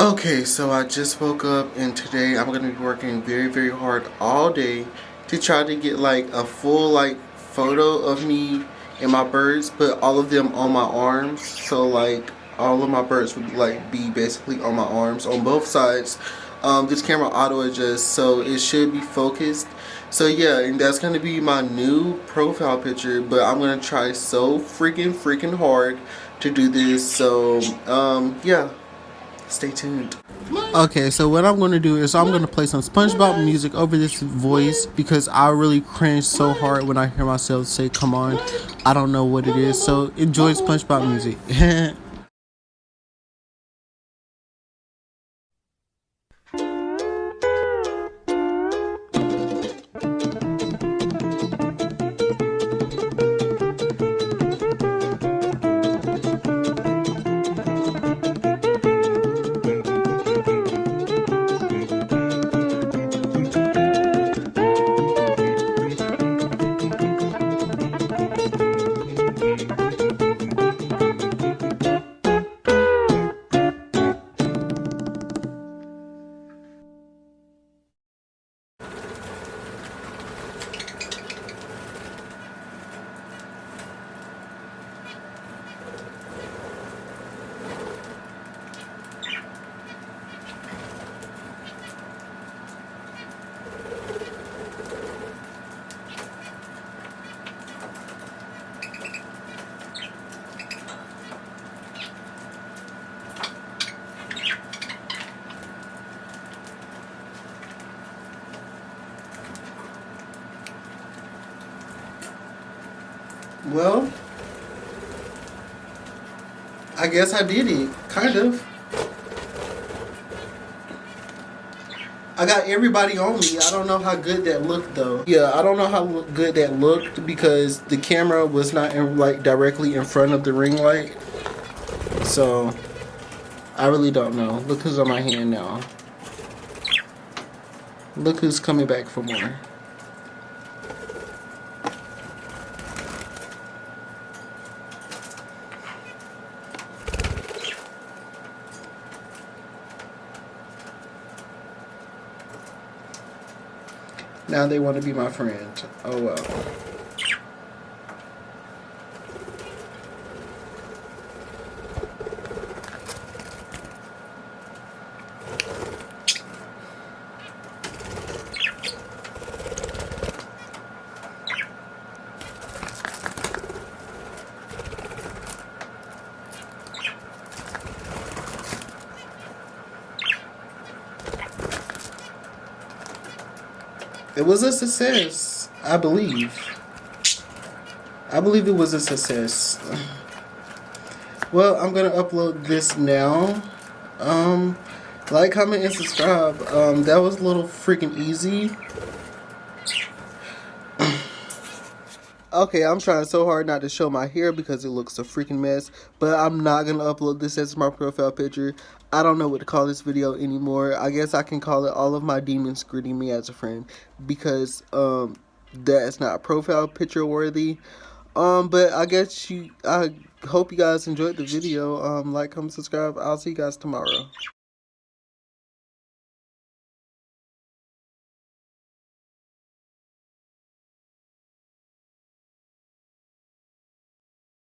Okay, so I just woke up and today I'm gonna be working very hard all day to try to get like a full like photo of me and my birds, but all of them on my arms. So like all of my birds would like be basically on my arms on both sides. This camera auto adjusts, so it should be focused. So yeah, and that's gonna be my new profile picture, but I'm gonna try so freaking hard to do this. So yeah. Stay tuned. Okay, so what I'm going to do is I'm going to play some SpongeBob music over this voice because I really cringe so hard when I hear myself say, come on. I don't know what it is, so enjoy SpongeBob music. Well, I guess I did it, kind of. I got everybody on me. I don't know how good that looked though. Yeah, I don't know how good that looked because the camera was not like directly in front of the ring light. So, I really don't know. Look who's on my hand now. Look who's coming back for more. Now they want to be my friend. Oh well. It was a success, I believe. I believe it was a success. Well, I'm gonna upload this now. Like, comment, and subscribe. That was a little freaking easy. Okay, I'm trying so hard not to show my hair because it looks a freaking mess, but I'm not going to upload this as my profile picture. I don't know what to call this video anymore. I guess I can call it all of my demons greeting me as a friend because that's not profile picture worthy. But I guess I hope you guys enjoyed the video. Like, comment, subscribe. I'll see you guys tomorrow.